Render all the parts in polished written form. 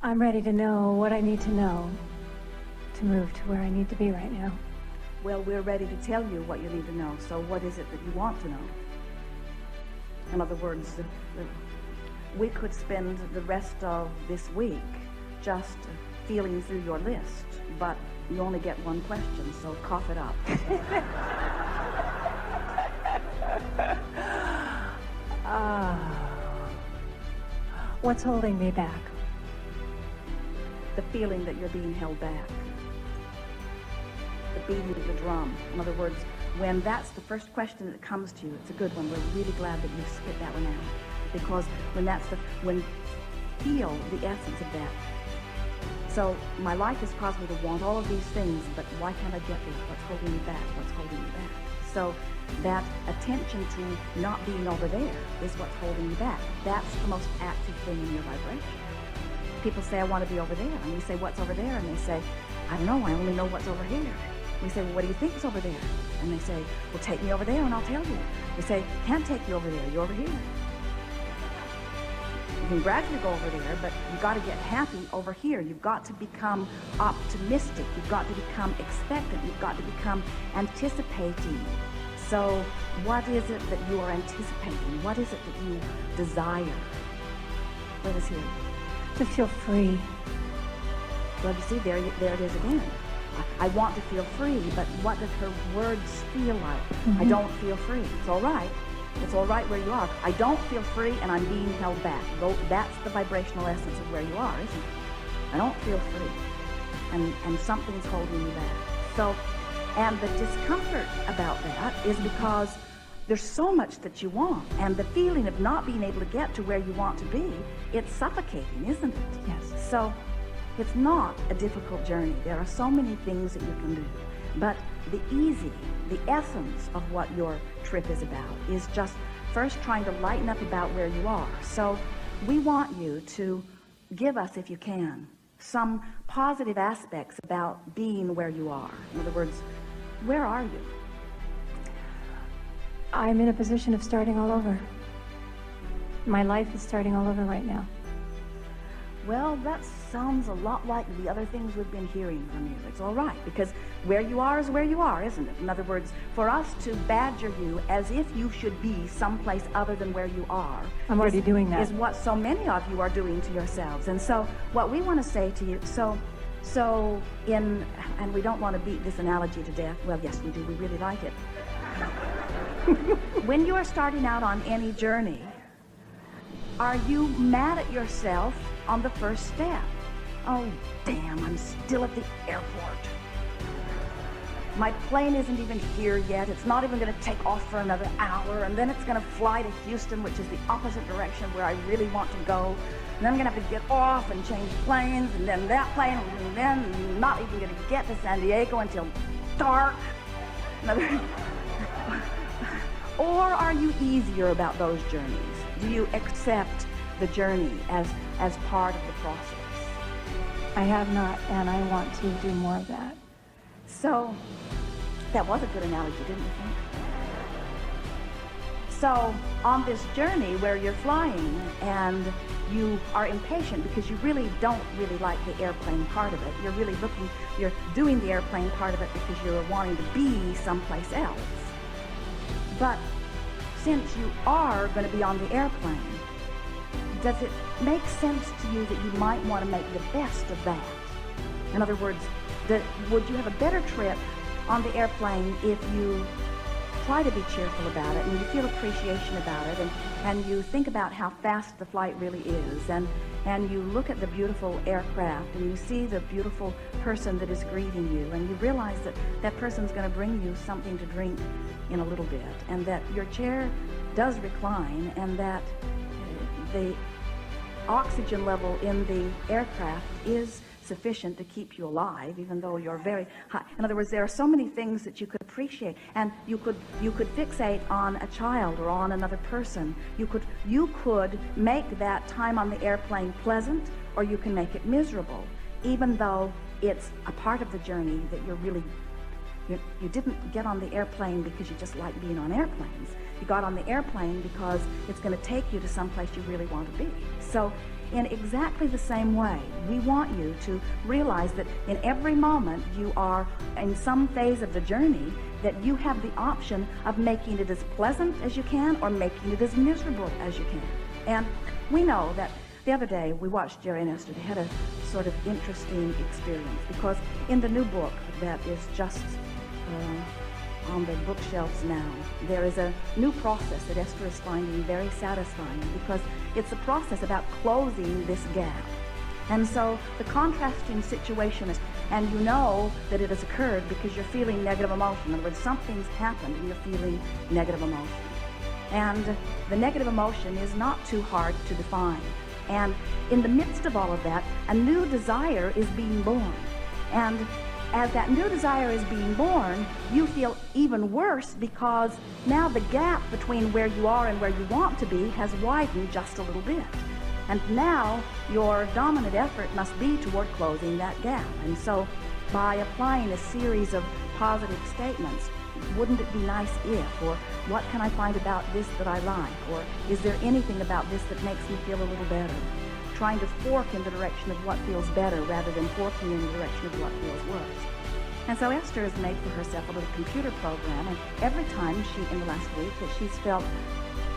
I'm ready to know what I need to know to move to where I need to be right now. Well, we're ready to tell you what you need to know. So what is it that you want to know? In other words, we could spend the rest of this week just feeling through your list, but you only get one question, so cough it up. What's holding me back? The feeling that you're being held back. The beating of the drum. In other words, when that's the first question that comes to you, it's a good one. We're really glad that you spit that one out. Because feel the essence of that. So my life has caused me to want all of these things, but why can't I get there? What's holding me back? What's holding me back? So that attention to not being over there is what's holding you back. That's the most active thing in your vibration. People say, I want to be over there. And we say, what's over there? And they say, I don't know, I only know what's over here. We say, well, what do you think is over there? And they say, well, take me over there and I'll tell you. We say, can't take you over there, you're over here. You can gradually go over there, but you've got to get happy over here. You've got to become optimistic. You've got to become expectant. You've got to become anticipating. So what is it that you are anticipating? What is it that you desire? Let us hear it. To feel free. Well, you see, there it is again. I want to feel free, but what does her words feel like? I don't feel free. It's all right. It's all right where you are. I don't feel free and I'm being held back. That's the vibrational essence of where you are, isn't it? I don't feel free. And something's holding me back. So, and the discomfort about that is because there's so much that you want. And the feeling of not being able to get to where you want to be, it's suffocating, isn't it? Yes. So, it's not a difficult journey. There are so many things that you can do. But the essence of what your trip is about is just first trying to lighten up about where you are. So we want you to give us, if you can, some positive aspects about being where you are. In other words, where are you? I'm in a position of starting all over. My life is starting all over right now. Well, that sounds a lot like the other things we've been hearing from you. It's all right, because where you are is where you are, isn't it? In other words, for us to badger you as if you should be someplace other than where you are. I'm already doing that. Is what so many of you are doing to yourselves. And so what we want to say to you, and we don't want to beat this analogy to death. Well, yes, we do. We really like it. When you are starting out on any journey, are you mad at yourself on the first step? Oh, damn, I'm still at the airport. My plane isn't even here yet. It's not even going to take off for another hour, and then it's going to fly to Houston, which is the opposite direction where I really want to go. And then I'm going to have to get off and change planes, and then that plane, and then I'm not even going to get to San Diego until dark. Or are you easier about those journeys? Do you accept the journey as part of the process? I have not, and I want to do more of that. So, that was a good analogy, didn't you think? So, on this journey where you're flying and you are impatient because you really don't really like the airplane part of it. You're doing the airplane part of it because you're wanting to be someplace else. But since you are going to be on the airplane, does it make sense to you that you might want to make the best of that? In other words, would you have a better trip on the airplane if you try to be cheerful about it and you feel appreciation about it and you think about how fast the flight really is and you look at the beautiful aircraft and you see the beautiful person that is greeting you and you realize that that person's going to bring you something to drink in a little bit and that your chair does recline and that the oxygen level in the aircraft is sufficient to keep you alive, even though you're very high. In other words, there are so many things that you could appreciate, and you could fixate on a child or on another person. You could make that time on the airplane pleasant, or you can make it miserable, even though it's a part of the journey that you didn't get on the airplane because you just like being on airplanes. You got on the airplane because it's going to take you to someplace you really want to be. So in exactly the same way, we want you to realize that in every moment you are in some phase of the journey, that you have the option of making it as pleasant as you can or making it as miserable as you can. And we know that the other day we watched Jerry and Esther. They had a sort of interesting experience, because in the new book that is just on the bookshelves now, there is a new process that Esther is finding very satisfying, because it's a process about closing this gap. And so the contrasting situation is, and you know that it has occurred because you're feeling negative emotion. In other words, something's happened and you're feeling negative emotion. And the negative emotion is not too hard to define. And in the midst of all of that, a new desire is being born. And as that new desire is being born, you feel even worse, because now the gap between where you are and where you want to be has widened just a little bit. And now your dominant effort must be toward closing that gap. And so by applying a series of positive statements, wouldn't it be nice if, or what can I find about this that I like, or is there anything about this that makes me feel a little better? Trying to fork in the direction of what feels better rather than forking in the direction of what feels worse. And so Esther has made for herself a little computer program, and every time in the last week that she's felt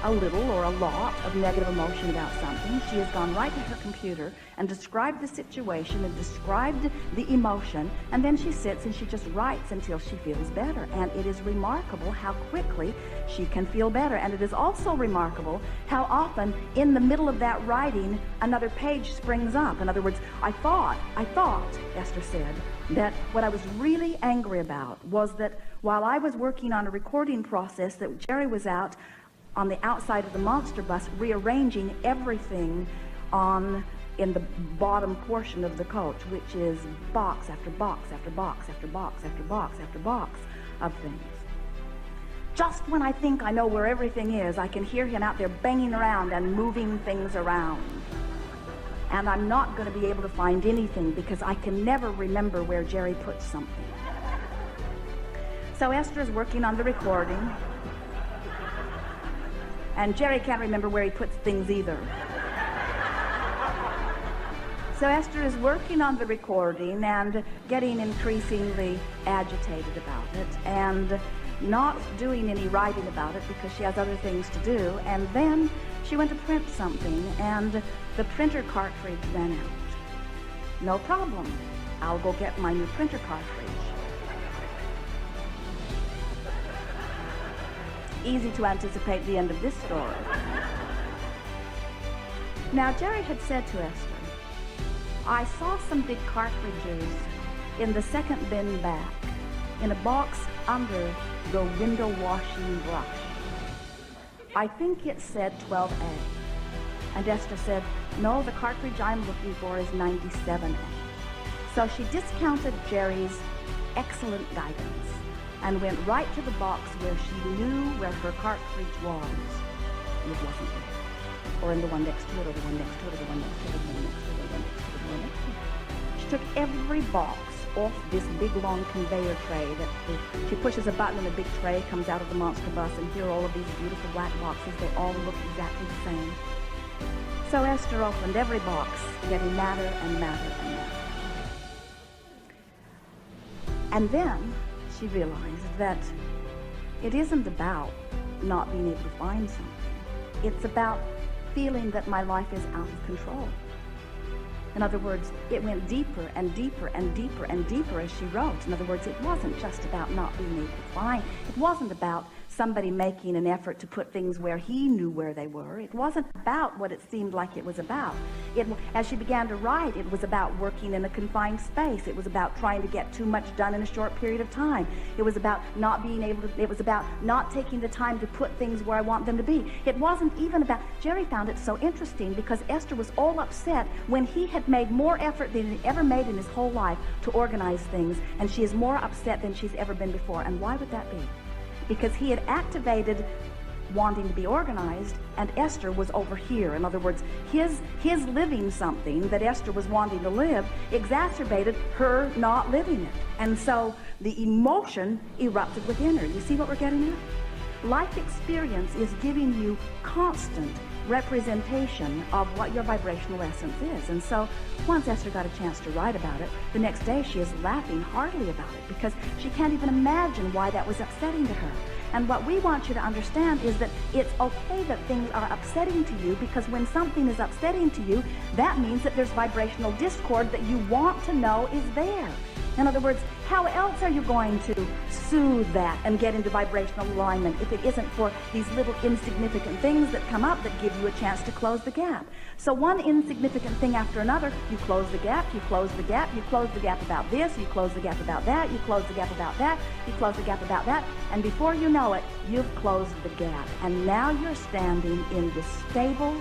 a little or a lot of negative emotion about something, she has gone right to her computer and described the situation and described the emotion, and then she sits and she just writes until she feels better. And it is remarkable how quickly she can feel better. And it is also remarkable how often in the middle of that writing another page springs up. In other words, I thought, Esther said, that what I was really angry about was that while I was working on a recording process, that Jerry was out on the outside of the monster bus rearranging everything in the bottom portion of the coach, which is box after box after box after box after box after box of things. Just when I think I know where everything is, I can hear him out there banging around and moving things around. And I'm not going to be able to find anything because I can never remember where Jerry put something. So Esther is working on the recording, and Jerry can't remember where he puts things either. So Esther is working on the recording and getting increasingly agitated about it, and not doing any writing about it because she has other things to do. And then she went to print something, and the printer cartridge ran out. No problem. I'll go get my new printer cartridge. Easy to anticipate the end of this story. Now, Jerry had said to Esther, I saw some big cartridges in the second bin back, in a box under the window washing brush. I think it said 12A. And Esther said, no, the cartridge I'm looking for is 97A. So she discounted Jerry's excellent guidance and went right to the box where she knew where her cartridge was. And it wasn't there. Or in the one next to it, or the one next to it, or the one next to it, or the one next to it, or the one next to it, or the one next to it. She took every box off this big long conveyor tray that she pushes a button and a big tray comes out of the monster bus, and here are all of these beautiful black boxes. They all look exactly the same. So Esther opened every box, getting madder and madder and madder. And then she realized that it isn't about not being able to find something. It's about feeling that my life is out of control. In other words, it went deeper and deeper and deeper and deeper as she wrote. In other words, it wasn't just about not being able to find. It wasn't about somebody making an effort to put things where he knew where they were. It wasn't about what it seemed like it was about. As she began to write, it was about working in a confined space. It was about trying to get too much done in a short period of time. It was about not being able to, it was about not taking the time to put things where I want them to be. It wasn't even about, Jerry found it so interesting because Esther was all upset when he had made more effort than he ever made in his whole life to organize things, and she is more upset than she's ever been before. And why would that be? Because he had activated wanting to be organized, and Esther was over here. In other words, his living something that Esther was wanting to live exacerbated her not living it. And so the emotion erupted within her. You see what we're getting at? Life experience is giving you constant, representation of what your vibrational essence is. And so once Esther got a chance to write about it, the next day she is laughing heartily about it because she can't even imagine why that was upsetting to her. And what we want you to understand is that it's okay that things are upsetting to you, because when something is upsetting to you, that means that there's vibrational discord that you want to know is there. In other words, how else are you going to soothe that and get into vibrational alignment if it isn't for these little insignificant things that come up that give you a chance to close the gap? So one insignificant thing after another, you close the gap, you close the gap, you close the gap about this, you close the gap about that, you close the gap about that, you close the gap about that, and before you know it, you've closed the gap. And now you're standing in this stable,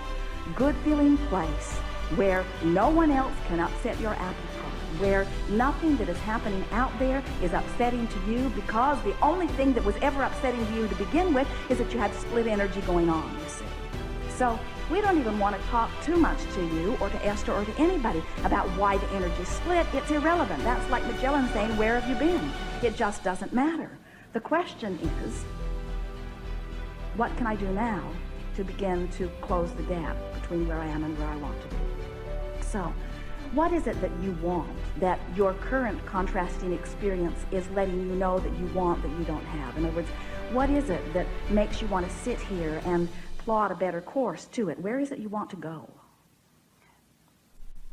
good-feeling place where no one else can upset your apple cart, where nothing that is happening out there is upsetting to you, because the only thing that was ever upsetting to you to begin with is that you had split energy going on, you see. So we don't even want to talk too much to you or to Esther or to anybody about why the energy split. It's irrelevant. That's like Magellan saying, where have you been? It just doesn't matter. The question is, what can I do now to begin to close the gap between where I am and where I want to be? So, what is it that you want, that your current contrasting experience is letting you know that you want that you don't have? In other words, what is it that makes you want to sit here and plot a better course to it? Where is it you want to go?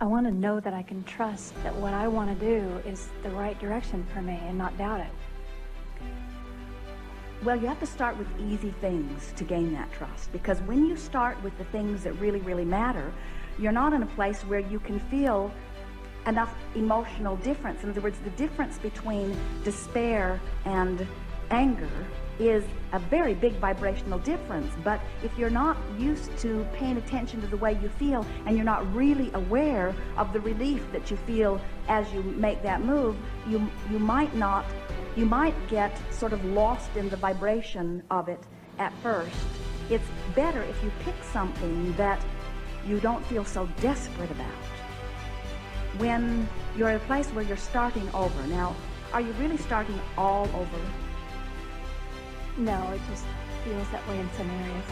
I want to know that I can trust that what I want to do is the right direction for me and not doubt it. Well, you have to start with easy things to gain that trust, because when you start with the things that really, really matter, you're not in a place where you can feel enough emotional difference. In other words, the difference between despair and anger is a very big vibrational difference. But if you're not used to paying attention to the way you feel, and you're not really aware of the relief that you feel as you make that move, you might get sort of lost in the vibration of it at first. It's better if you pick something that you don't feel so desperate about. When you're at a place where you're starting over. Now, are you really starting all over? No, it just feels that way in some areas.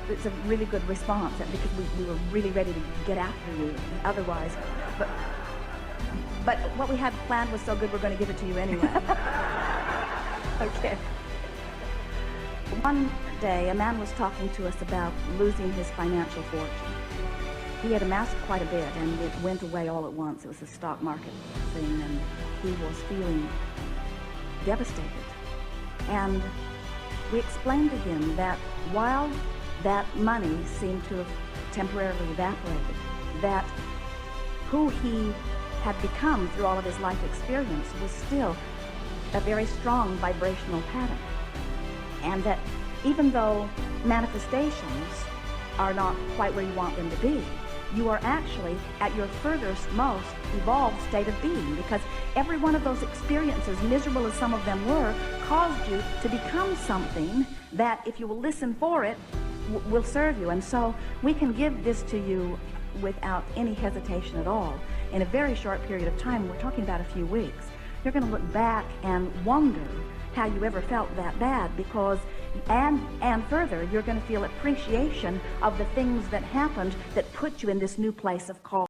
It's a really good response, because we were really ready to get after you otherwise. But what we had planned was so good, we're going to give it to you anyway. Okay. One day, a man was talking to us about losing his financial fortune. He had amassed quite a bit, and it went away all at once. It was a stock market thing, and he was feeling devastated. And we explained to him that while that money seemed to have temporarily evaporated, that who he had become through all of his life experience was still a very strong vibrational pattern. And that even though manifestations are not quite where you want them to be, you are actually at your furthest, most evolved state of being, because every one of those experiences, miserable as some of them were, caused you to become something that, if you will listen for it, will serve you. And so we can give this to you without any hesitation at all. In a very short period of time, we're talking about a few weeks, you're going to look back and wonder how you ever felt that bad, because and further, you're going to feel appreciation of the things that happened that put you in this new place of call.